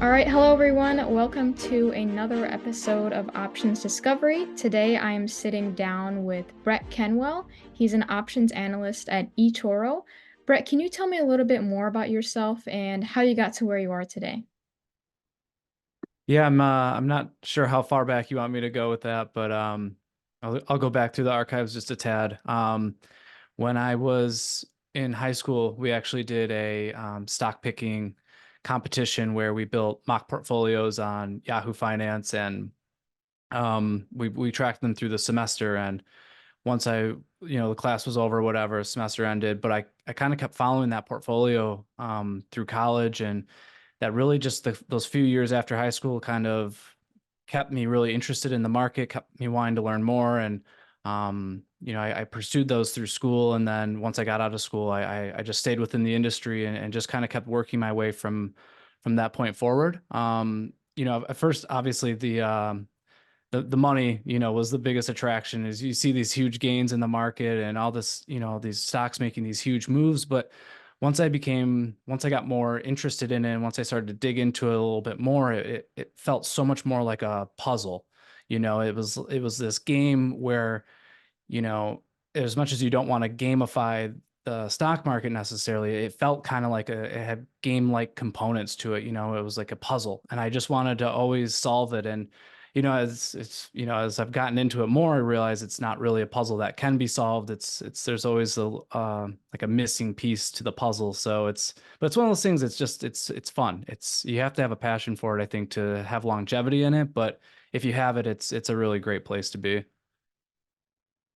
All right, hello everyone. Welcome to another episode of Options Discovery. Today I am sitting down with Bret Kenwell. He's an options analyst at eToro. Bret, can you tell me a little bit more about yourself and how you got to where you are today? Yeah, I'm not sure how far back you want me to go with that, but I'll go back through the archives just a tad. When I was in high school, we actually did a stock picking competition where we built mock portfolios on Yahoo Finance, and we tracked them through the semester. And once the class was over, whatever, semester ended, but I kind of kept following that portfolio through college, and that really just those few years after high school kind of kept me really interested in the market, kept me wanting to learn more. And I pursued those through school, and then once I got out of school, I just stayed within the industry and just kind of kept working my way from that point forward. At first, obviously the money, was the biggest attraction. Is you see these huge gains in the market and all this, these stocks making these huge moves. But once I got more interested in it, and once I started to dig into it a little bit more, it felt so much more like a puzzle. It was this game where, you know, as much as you don't want to gamify the stock market necessarily, it felt kind of like it had game-like components to it. It was like a puzzle, and I just wanted to always solve it. And as I've gotten into it more, I realize it's not really a puzzle that can be solved. It's there's always like a missing piece to the puzzle. But it's one of those things. It's fun. You have to have a passion for it, I think, to have longevity in it. But if you have it, it's a really great place to be.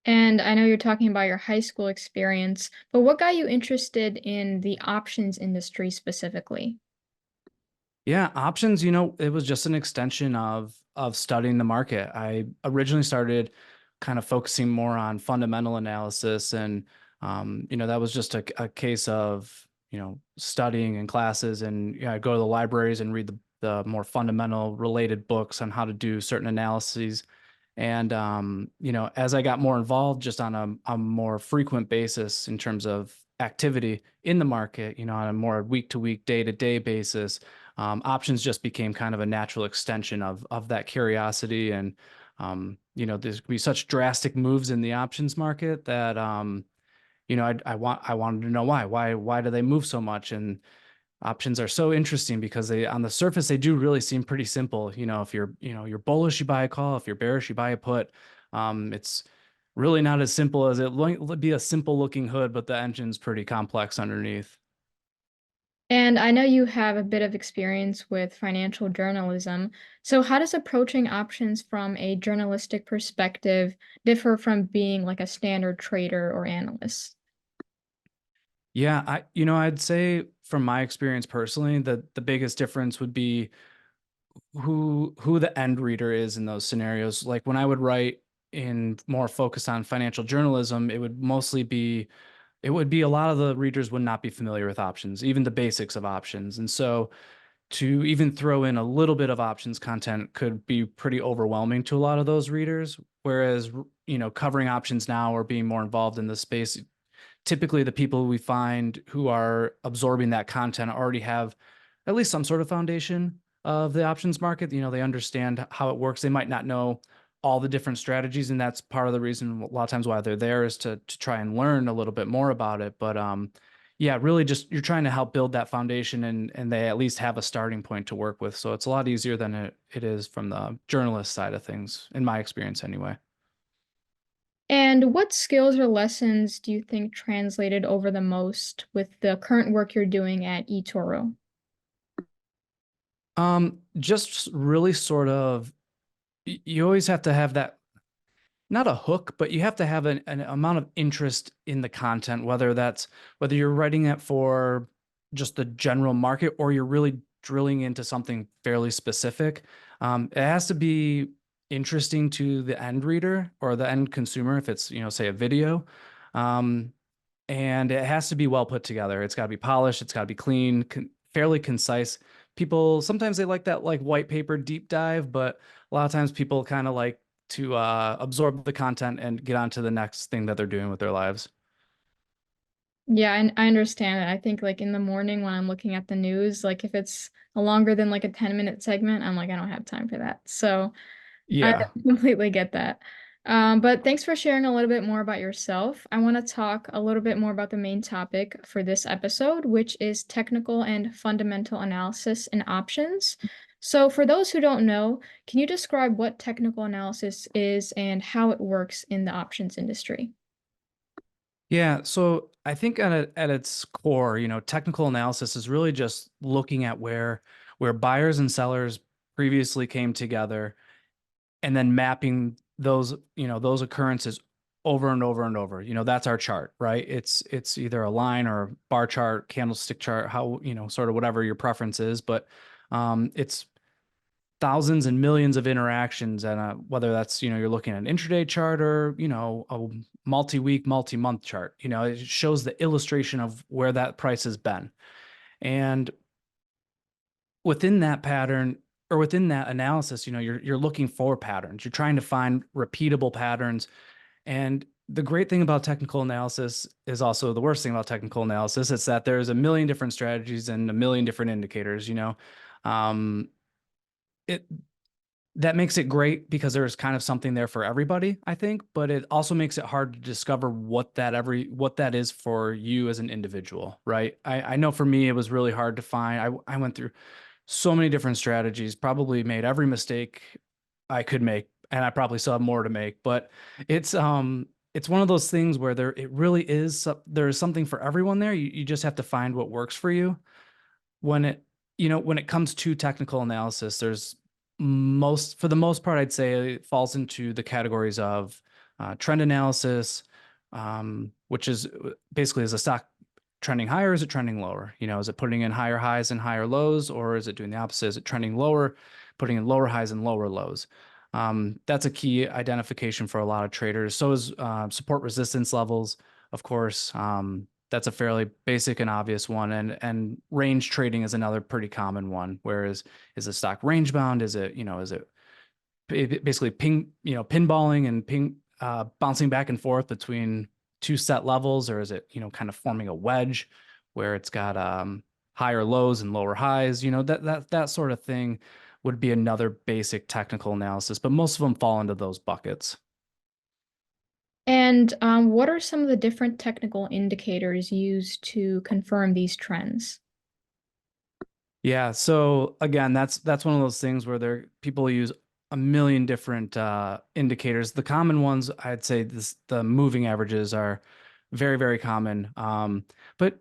And I know you're talking about your high school experience, but what got you interested in the options industry specifically? Yeah, options, it was just an extension of studying the market. I originally started kind of focusing more on fundamental analysis, and that was just a case of, studying in classes. And I go to the libraries and read the more fundamental related books on how to do certain analyses. And as I got more involved just on a more frequent basis in terms of activity in the market, on a more week to week, day to day basis, options just became kind of a natural extension of that curiosity. And there's be such drastic moves in the options market that I wanted to know why do they move so much? And options are so interesting because they, on the surface, they do really seem pretty simple. If you're bullish, you buy a call. If you're bearish, you buy a put. It's really not as simple as it would be a simple looking hood, but the engine's pretty complex underneath. And I know you have a bit of experience with financial journalism. So, how does approaching options from a journalistic perspective differ from being like a standard trader or analyst? Yeah, I'd say from my experience personally, the biggest difference would be who the end reader is in those scenarios. Like when I would write in more focused on financial journalism, it would be a lot of the readers would not be familiar with options, even the basics of options. And so to even throw in a little bit of options content could be pretty overwhelming to a lot of those readers. Whereas, covering options now or being more involved in the space, typically the people we find who are absorbing that content already have at least some sort of foundation of the options market. They understand how it works. They might not know all the different strategies, and that's part of the reason a lot of times why they're there is to try and learn a little bit more about it. But yeah, really just you're trying to help build that foundation, and they at least have a starting point to work with. So it's a lot easier than it is from the journalist side of things, in my experience anyway. And what skills or lessons do you think translated over the most with the current work you're doing at eToro? Just really sort of you always have to have that, not a hook, but you have to have an amount of interest in the content, whether you're writing it for just the general market or you're really drilling into something fairly specific. It has to be interesting to the end reader or the end consumer if it's, say a video. Um, and it has to be well put together. It's got to be polished. It's got to be clean, fairly concise. People sometimes they like that like white paper deep dive, but a lot of times people kind of like to absorb the content and get on to the next thing that they're doing with their lives. Yeah, and I understand it. I think like in the morning when I'm looking at the news, like if it's a longer than like a 10-minute segment, I'm like, I don't have time for that. So I Yeah. completely get that. But thanks for sharing a little bit more about yourself. I want to talk a little bit more about the main topic for this episode, which is technical and fundamental analysis and options. So, for those who don't know, can you describe what technical analysis is and how it works in the options industry? Yeah, so I think at its core, technical analysis is really just looking at where buyers and sellers previously came together and then mapping those occurrences over and over and over. That's our chart, right? It's either a line or a bar chart, candlestick chart, how, sort of whatever your preference is, but it's thousands and millions of interactions and whether that's you're looking at an intraday chart or a multi-week multi-month chart. It shows the illustration of where that price has been, and within that pattern or within that analysis, you're looking for patterns. You're trying to find repeatable patterns. And the great thing about technical analysis is also the worst thing about technical analysis. It's that there's a million different strategies and a million different indicators. um, it that makes it great because there's kind of something there for everybody, I think, but it also makes it hard to discover what that is for you as an individual, right? I know for me it was really hard to find. I went through so many different strategies, probably made every mistake I could make, and I probably still have more to make, but it's one of those things where it really is there's something for everyone there. You just have to find what works for you. When it comes to technical analysis, there's for the most part, I'd say it falls into the categories of trend analysis, which is basically, is a stock trending higher? Is it trending lower? Is it putting in higher highs and higher lows, or is it doing the opposite? Is it trending lower, putting in lower highs and lower lows? That's a key identification for a lot of traders. So is support resistance levels, of course. That's a fairly basic and obvious one. And range trading is another pretty common one. Whereas, is the stock range bound? Is it basically pinballing and bouncing back and forth between two set levels, or is it, kind of forming a wedge where it's got higher lows and lower highs? That sort of thing would be another basic technical analysis, but most of them fall into those buckets. And what are some of the different technical indicators used to confirm these trends? Yeah, so again, that's one of those things where people use a million different indicators. The common ones, I'd say the moving averages are very, very common. But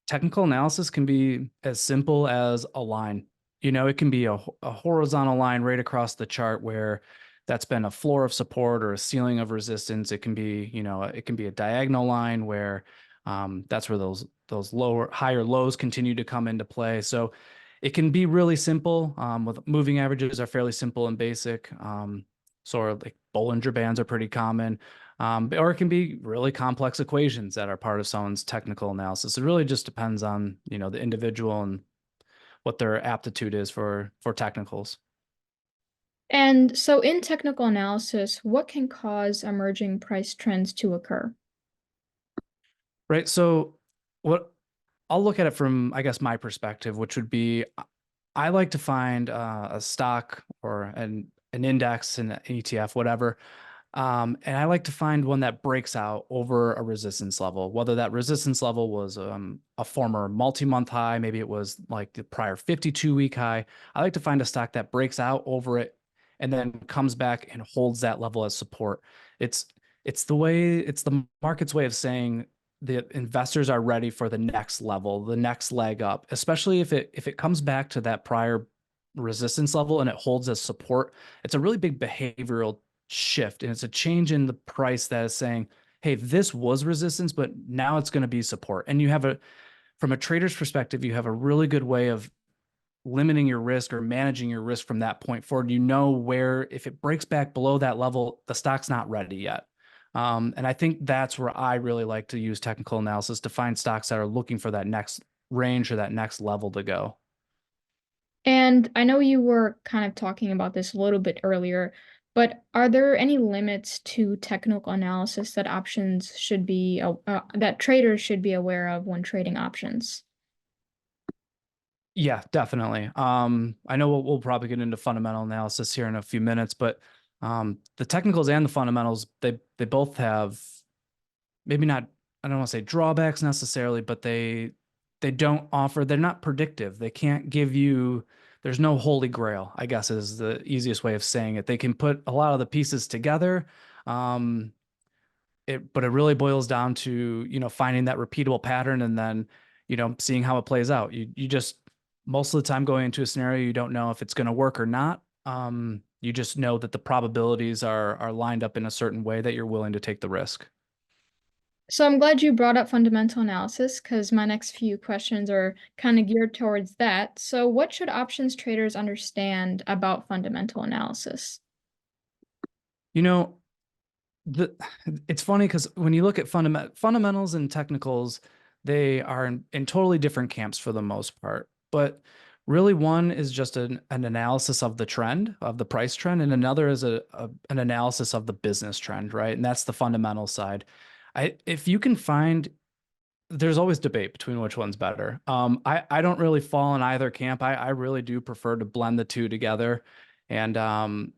technical analysis can be as simple as a line. It can be a horizontal line right across the chart where that's been a floor of support or a ceiling of resistance. It can be, it can be a diagonal line where that's where those higher lows continue to come into play. So it can be really simple. With moving averages are fairly simple and basic. Sort of like Bollinger Bands are pretty common. Or it can be really complex equations that are part of someone's technical analysis. It really just depends on, the individual and what their aptitude is for technicals. And so in technical analysis, what can cause emerging price trends to occur? Right. So what I'll look at it from, I guess, my perspective, which would be I like to find a stock or an index, an ETF, whatever. And I like to find one that breaks out over a resistance level, whether that resistance level was a former multi-month high, maybe it was like the prior 52-week high. I like to find a stock that breaks out over it and then comes back and holds that level as support. It's it's the market's way of saying the investors are ready for the next level, the next leg up, especially if it comes back to that prior resistance level and it holds as support. It's a really big behavioral shift, and it's a change in the price that is saying, hey, this was resistance, but now it's going to be support. And from a trader's perspective, you have a really good way of limiting your risk or managing your risk from that point forward. Where if it breaks back below that level, the stock's not ready yet. And I think that's where I really like to use technical analysis to find stocks that are looking for that next range or that next level to go. And I know you were kind of talking about this a little bit earlier, But are there any limits to technical analysis that options should be that traders should be aware of when trading options? Yeah, definitely. I know we'll probably get into fundamental analysis here in a few minutes, but the technicals and the fundamentals, they both have maybe not, I don't want to say drawbacks necessarily, but they don't offer, they're not predictive. They can't give you, there's no holy grail, I guess is the easiest way of saying it. They can put a lot of the pieces together. Um, but it really boils down to, finding that repeatable pattern and then, seeing how it plays out. You just most of the time going into a scenario, you don't know if it's going to work or not. You just know that the probabilities are lined up in a certain way that you're willing to take the risk. So I'm glad you brought up fundamental analysis because my next few questions are kind of geared towards that. So what should options traders understand about fundamental analysis? You know, the it's funny because when you look at fundamentals and technicals, they are in totally different camps for the most part. But really, one is just an analysis of the trend, of the price trend, and another is an analysis of the business trend, right? And that's the fundamental side. If you can find, there's always debate between which one's better. I don't really fall in either camp. I really do prefer to blend the two together. And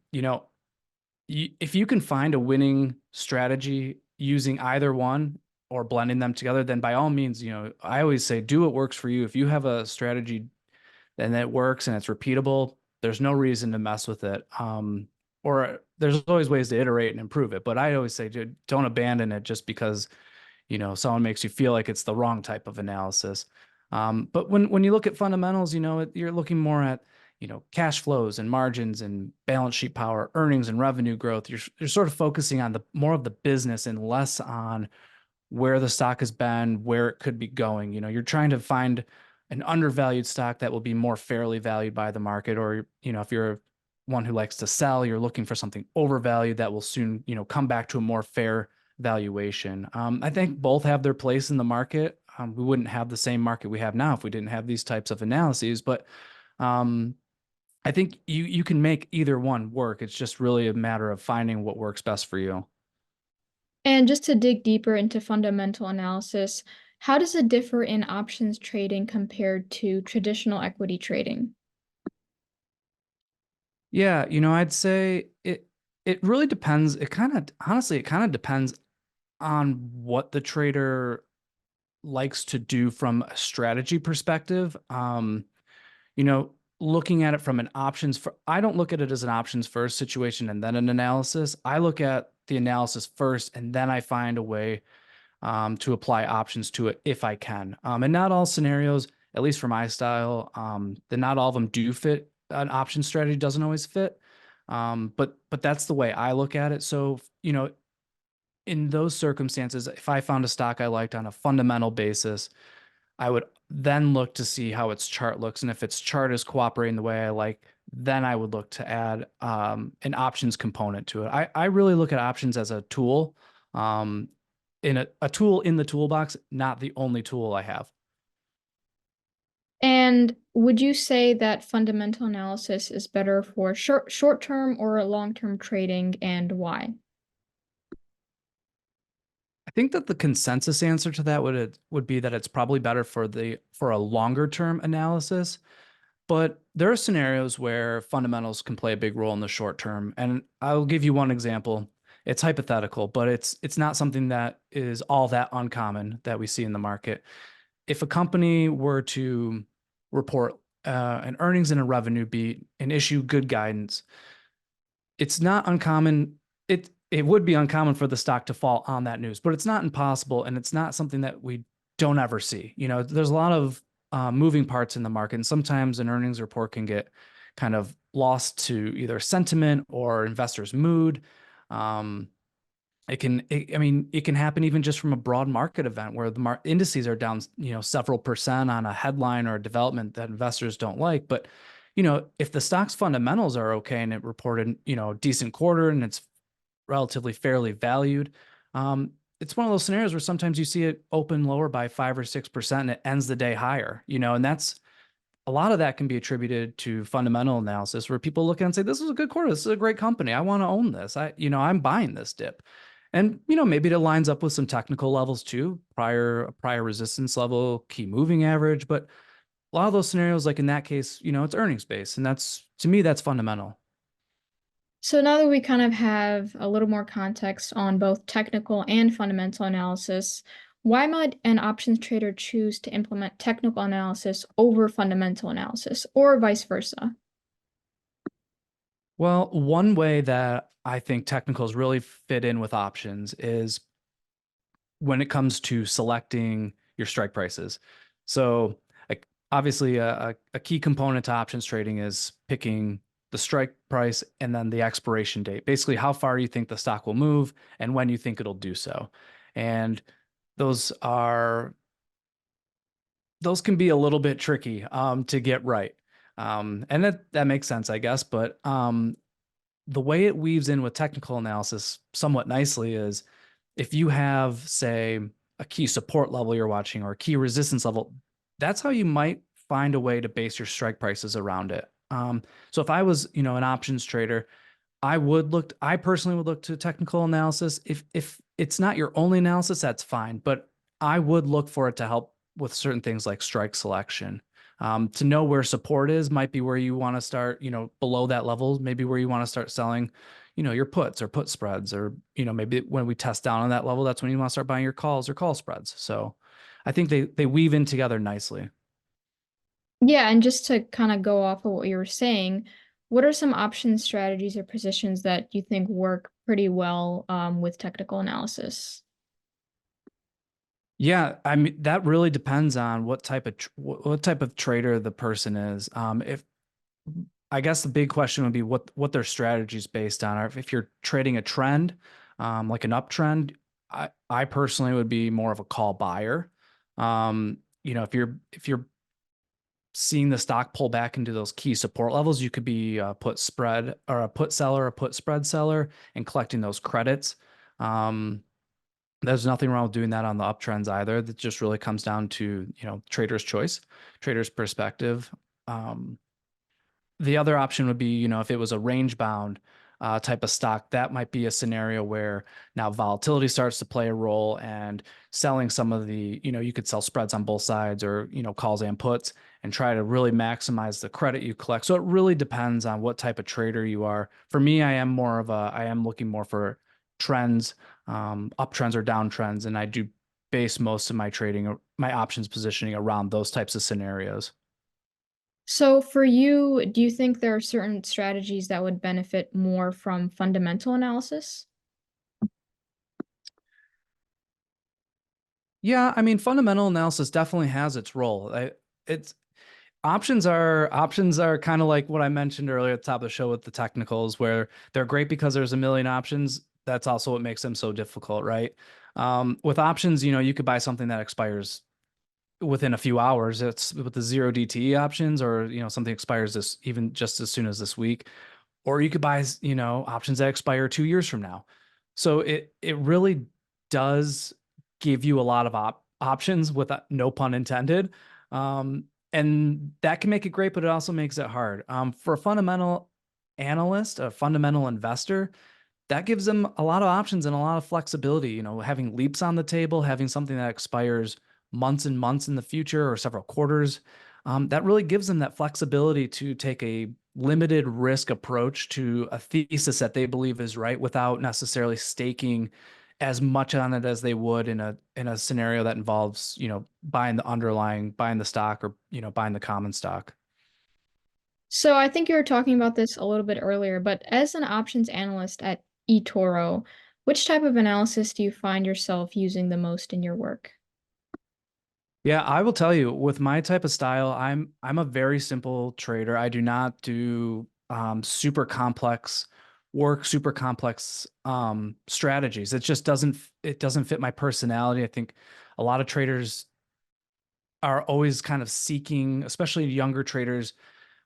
if you can find a winning strategy using either one or blending them together, then by all means, I always say do what works for you. If you have a strategy and it works and it's repeatable, there's no reason to mess with it. Or there's always ways to iterate and improve it. But I always say, dude, don't abandon it just because someone makes you feel like it's the wrong type of analysis. But when you look at fundamentals, you're looking more at cash flows and margins and balance sheet power, earnings and revenue growth. You're sort of focusing on the more of the business and less on where the stock has been, where it could be going. You're trying to find an undervalued stock that will be more fairly valued by the market, or if you're one who likes to sell, you're looking for something overvalued that will soon come back to a more fair valuation. I think both have their place in the market. We wouldn't have the same market we have now if we didn't have these types of analyses, but um, I think you can make either one work. It's just really a matter of finding what works best for you. And just to dig deeper into fundamental analysis, how does it differ in options trading compared to traditional equity trading? Yeah, I'd say it really depends. It kind of honestly, it kind of depends on what the trader likes to do from a strategy perspective. You know, looking at it from an options for, I don't look at it as an options first situation and then an analysis. I look at the analysis first and then I find a way to apply options to it if I can. And not all scenarios, at least for my style, then not all of them do fit. An option strategy doesn't always fit. But that's the way I look at it. So, in those circumstances, if I found a stock I liked on a fundamental basis, I would then look to see how its chart looks. And if its chart is cooperating the way I like, then I would look to add an options component to it. I really look at options as a tool, um, in a tool in the toolbox, not the only tool I have. And would you say that fundamental analysis is better for short-term or long-term trading and why? I think that the consensus answer to that would be that it's probably better for a longer term analysis. But there are scenarios where fundamentals can play a big role in the short term. And I'll give you one example. It's hypothetical, but it's not something that is all that uncommon that we see in the market. If a company were to report an earnings and a revenue beat and issue good guidance, it's not uncommon. It would be uncommon for the stock to fall on that news, but it's not impossible, and it's not something that we don't ever see. There's a lot of moving parts in the market, and sometimes an earnings report can get kind of lost to either sentiment or investors' mood. Um, I mean, it can happen even just from a broad market event where the indices are down, several percent on a headline or a development that investors don't like. But, if the stock's fundamentals are okay and it reported, a decent quarter and it's relatively fairly valued, it's one of those scenarios where sometimes you see it open lower by 5 or 6% and it ends the day higher, and that's a lot of that can be attributed to fundamental analysis where people look at and say, this is a good quarter. This is a great company. I want to own this. I'm buying this dip. And, maybe it lines up with some technical levels too, prior resistance level, key moving average. But a lot of those scenarios, like in that case, it's earnings based. And to me, that's fundamental. So now that we kind of have a little more context on both technical and fundamental analysis, why might an options trader choose to implement technical analysis over fundamental analysis, or vice versa? Well, one way that I think technicals really fit in with options is when it comes to selecting your strike prices. So, like, obviously, a key component to options trading is picking the strike price and then the expiration date. Basically, how far you think the stock will move and when you think it'll do so. And those are those can be a little bit tricky to get right. And that makes sense, I guess. But the way it weaves in with technical analysis somewhat nicely is if you have, say, a key support level you're watching or a key resistance level, that's how you might find a way to base your strike prices around it. So if I was, an options trader, I personally would look to technical analysis. If it's not your only analysis, that's fine. But I would look for it to help with certain things like strike selection. To know where support is might be where you want to start, below that level, maybe where you want to start selling, your puts or put spreads, or, maybe when we test down on that level, that's when you want to start buying your calls or call spreads. So I think they weave in together nicely. Yeah, and just to kind of go off of what you were saying, what are some option strategies or positions that you think work pretty well with technical analysis? Yeah, I mean that really depends on what type of trader the person is. If I guess the big question would be what their strategy is based on. Or if you're trading a trend, like an uptrend, I personally would be more of a call buyer. If you're seeing the stock pull back into those key support levels, you could be a put spread or a put seller, a put spread seller, and collecting those credits. Um, there's nothing wrong with doing that on the uptrends either. That just really comes down to, trader's choice, trader's perspective. Um, the other option would be, if it was a range bound type of stock, that might be a scenario where now volatility starts to play a role and selling some of the, you could sell spreads on both sides or, calls and puts and try to really maximize the credit you collect. So it really depends on what type of trader you are. For me, I am looking more for trends, uptrends or downtrends. And I do base most of my trading, my options positioning around those types of scenarios. So for you, do you think there are certain strategies that would benefit more from fundamental analysis? Yeah, I mean, fundamental analysis definitely has its role. It's options are kind of like what I mentioned earlier at the top of the show with the technicals, where they're great because there's a million options. That's also what makes them so difficult, right? With options, you could buy something that expires within a few hours. It's with the zero DTE options, or something expires this even just as soon as this week, or you could buy options that expire 2 years from now. So it really does give you a lot of options with no pun intended. And that can make it great, but it also makes it hard. For a fundamental analyst, a fundamental investor, that gives them a lot of options and a lot of flexibility. Having leaps on the table, having something that expires months and months in the future or several quarters, that really gives them that flexibility to take a limited risk approach to a thesis that they believe is right without necessarily staking as much on it as they would in a scenario that involves, buying the stock or, buying the common stock. So I think you were talking about this a little bit earlier, but as an options analyst at eToro, which type of analysis do you find yourself using the most in your work? Yeah, I will tell you, with my type of style, I'm a very simple trader. I do not do super complex work, super complex strategies. It doesn't fit my personality. I think a lot of traders are always kind of seeking, especially younger traders,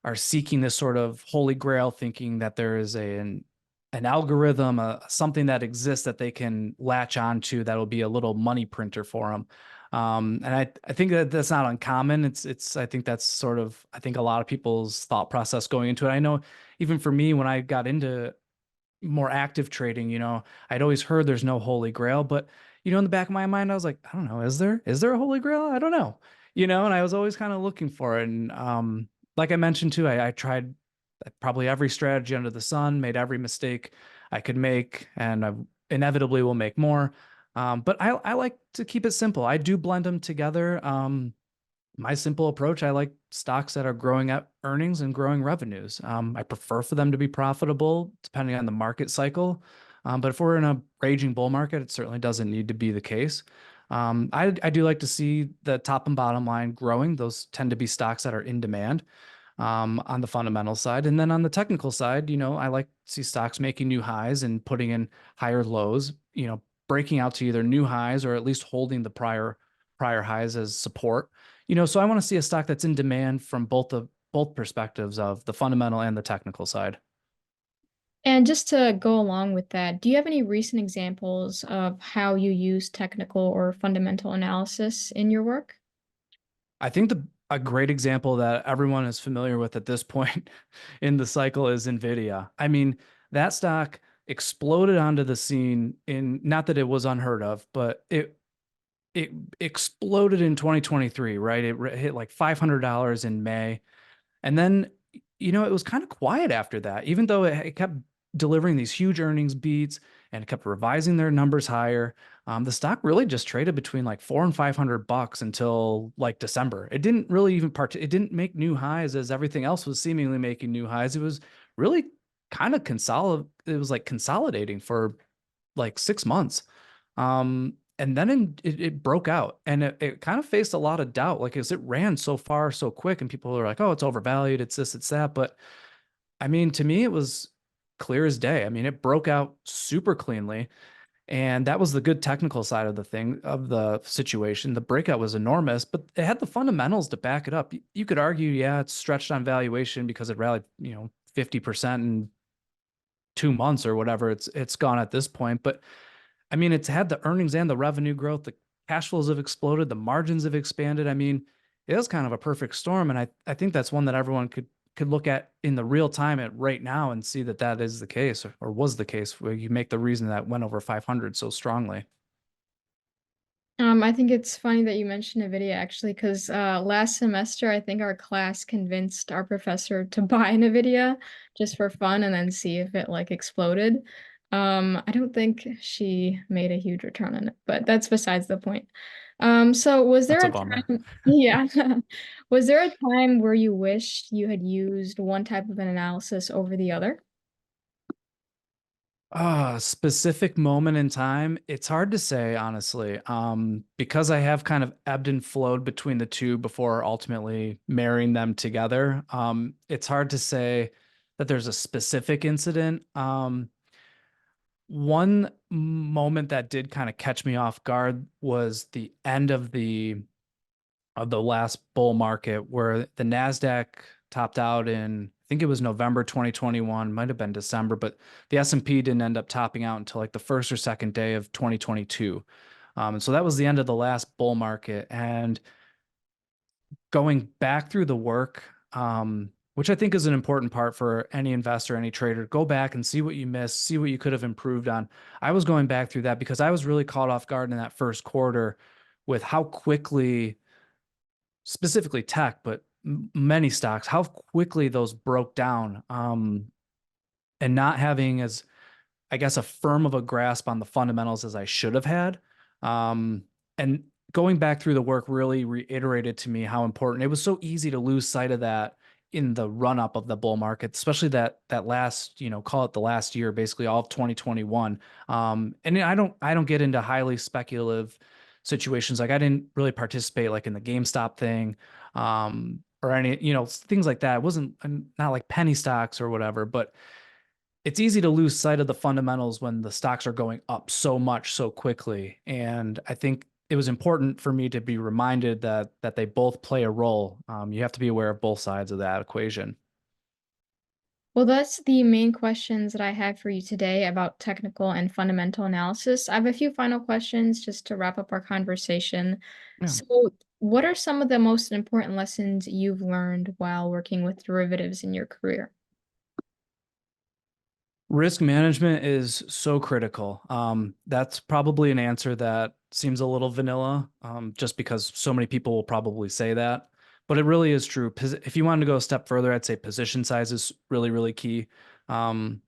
are seeking this sort of holy grail, thinking that there is an algorithm, something that exists that they can latch onto that'll be a little money printer for them. And I think that that's not uncommon. I think that's sort of, I think a lot of people's thought process going into it. I know even for me, when I got into more active trading, I'd always heard there's no holy grail, but in the back of my mind, I was like, I don't know, is there a holy grail? I don't know, and I was always kind of looking for it. And like I mentioned too, I tried probably every strategy under the sun, made every mistake I could make, and I inevitably will make more. But I like to keep it simple. I do blend them together. My simple approach, I like stocks that are growing at earnings and growing revenues. I prefer for them to be profitable depending on the market cycle. But if we're in a raging bull market, it certainly doesn't need to be the case. I do like to see the top and bottom line growing. Those tend to be stocks that are in demand on the fundamental side. And then on the technical side, I like to see stocks making new highs and putting in higher lows, breaking out to either new highs or at least holding the prior highs as support. So I want to see a stock that's in demand from both perspectives of the fundamental and the technical side. And just to go along with that, do you have any recent examples of how you use technical or fundamental analysis in your work? I think a great example that everyone is familiar with at this point in the cycle is Nvidia. I mean, that stock exploded onto the scene in, not that it was unheard of, but it exploded in 2023, right? It hit like $500 in May. And then, it was kind of quiet after that, even though it kept delivering these huge earnings beats and it kept revising their numbers higher. The stock really just traded between like $400 and $500 until like December. It didn't really even it didn't make new highs as everything else was seemingly making new highs. It was really kind of it was like consolidating for like 6 months. And then it broke out and it kind of faced a lot of doubt, like as it ran so far so quick and people are like, oh, it's overvalued, it's this, it's that. But I mean, to me, it was clear as day. I mean, it broke out super cleanly. And that was the good technical side of the thing, of the situation. The breakout was enormous, but it had the fundamentals to back it up. You could argue, yeah, it's stretched on valuation because it rallied, 50% in 2 months or whatever it's gone at this point. But I mean, it's had the earnings and the revenue growth. The cash flows have exploded. The margins have expanded. I mean, it was kind of a perfect storm. And I think that's one that everyone could look at in the real time at right now and see that that is the case or was the case where you make the reason that went over 500 so strongly. I think it's funny that you mentioned NVIDIA actually, because last semester I think our class convinced our professor to buy NVIDIA just for fun and then see if it like exploded. I don't think she made a huge return on it, but that's besides the point. So was That's there a a bummer. time, yeah, was there a time where you wished you had used one type of an analysis over the other? Specific moment in time, it's hard to say, honestly. Because I have kind of ebbed and flowed between the two before ultimately marrying them together. It's hard to say that there's a specific incident. One moment that did kind of catch me off guard was the end of the last bull market where the Nasdaq topped out in, I think it was November 2021, might have been December, but the S&P didn't end up topping out until like the first or second day of 2022. And so that was the end of the last bull market. And going back through the work, which I think is an important part for any investor, any trader, go back and see what you missed, see what you could have improved on. I was going back through that because I was really caught off guard in that first quarter with how quickly, specifically tech, but many stocks, how quickly those broke down, and not having as, I guess, a firm of a grasp on the fundamentals as I should have had. And going back through the work really reiterated to me how important it was. So easy to lose sight of that in the run up of the bull market, especially that last, call it the last year, basically all of 2021. And I don't get into highly speculative situations. Like I didn't really participate like in the GameStop thing, or any, things like that. It wasn't not like penny stocks or whatever, but it's easy to lose sight of the fundamentals when the stocks are going up so much so quickly. And I think it was important for me to be reminded that they both play a role. You have to be aware of both sides of that equation. Well, that's the main questions that I had for you today about technical and fundamental analysis. I have a few final questions just to wrap up our conversation. Yeah. So, what are some of the most important lessons you've learned while working with derivatives in your career? Risk management is so critical. That's probably an answer that seems a little vanilla, just because so many people will probably say that. But it really is true. If you wanted to go a step further, I'd say position size is really, really key. Um,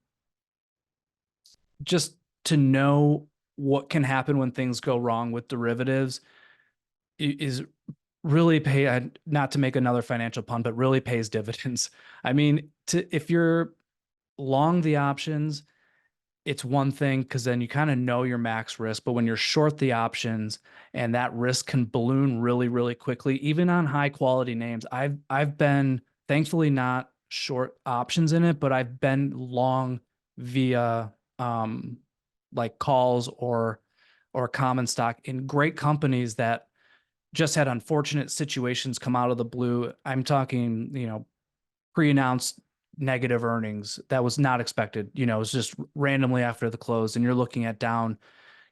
just to know what can happen when things go wrong with derivatives is really not to make another financial pun, but really pays dividends. I mean, if you're long the options, it's one thing because then you kind of know your max risk. But when you're short the options and that risk can balloon really, really quickly, even on high quality names, I've been thankfully not short options in it, but I've been long via like calls or common stock in great companies that just had unfortunate situations come out of the blue. I'm talking, pre-announced negative earnings that was not expected. It was just randomly after the close and you're looking at down,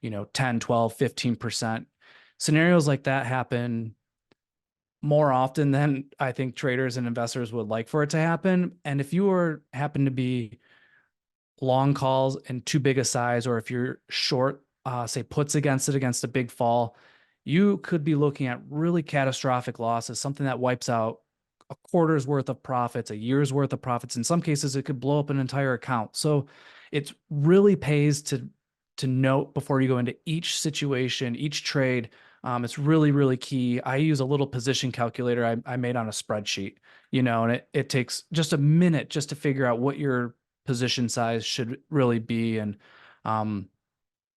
10, 12, 15%. Scenarios like that happen more often than I think traders and investors would like for it to happen. And if you happen to be long calls and too big a size, or if you're short, say puts against a big fall, you could be looking at really catastrophic losses, something that wipes out a quarter's worth of profits, a year's worth of profits. In some cases, it could blow up an entire account. So it really pays to note before you go into each situation, each trade. It's really, really key. I use a little position calculator I made on a spreadsheet, and it takes just a minute just to figure out what your position size should really be. And, um,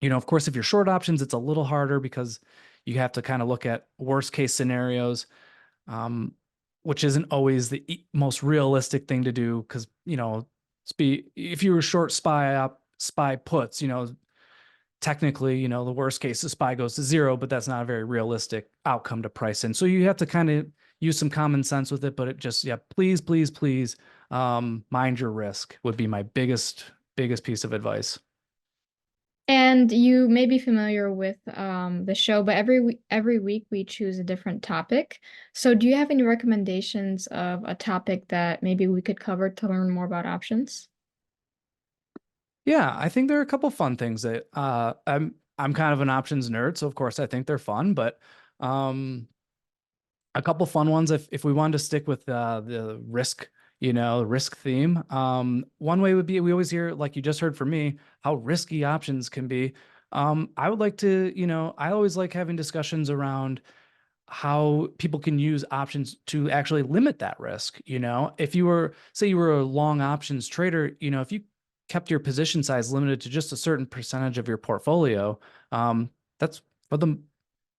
of course, if you're short options, it's a little harder because you have to kind of look at worst case scenarios, um, which isn't always the most realistic thing to do. Because, if you were short spy puts, technically, the worst case, the spy goes to zero, but that's not a very realistic outcome to price in. So you have to kind of use some common sense with it, but it just, yeah, please, please, please, mind your risk would be my biggest piece of advice. And you may be familiar with the show, but every week we choose a different topic. So, do you have any recommendations of a topic that maybe we could cover to learn more about options? Yeah, I think there are a couple fun things that I'm kind of an options nerd, so of course I think they're fun, but um a couple fun ones if we wanted to stick with the risk theme. One way would be we always hear, like you just heard from me, how risky options can be. I would like to, I always like having discussions around how people can use options to actually limit that risk. If you were, say you were a long options trader, if you kept your position size limited to just a certain percentage of your portfolio, that's for the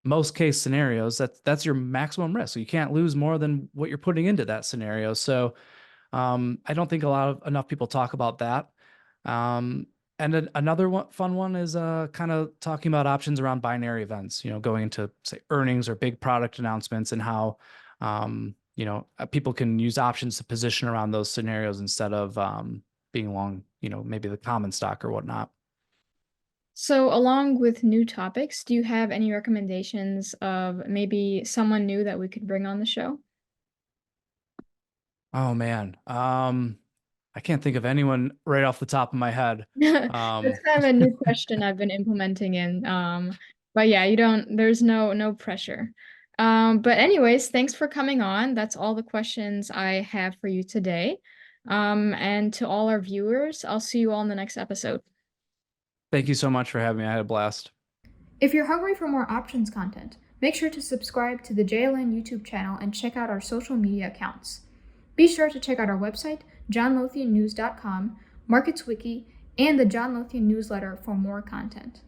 most case scenarios, that's your maximum risk. So you can't lose more than what you're putting into that scenario. So I don't think enough people talk about that. Um, and another fun one is kind of talking about options around binary events. Going into say earnings or big product announcements and how people can use options to position around those scenarios instead of being long. Maybe the common stock or whatnot. So, along with new topics, do you have any recommendations of maybe someone new that we could bring on the show? Oh man. I can't think of anyone right off the top of my head. That's Um, kind of a new question I've been implementing in. But yeah, you don't, there's no pressure. But anyways, thanks for coming on. That's all the questions I have for you today. And to all our viewers, I'll see you all in the next episode. Thank you so much for having me. I had a blast. If you're hungry for more options content, make sure to subscribe to the JLN YouTube channel and check out our social media accounts. Be sure to check out our website, johnlothiannews.com, Markets Wiki, and the John Lothian newsletter for more content.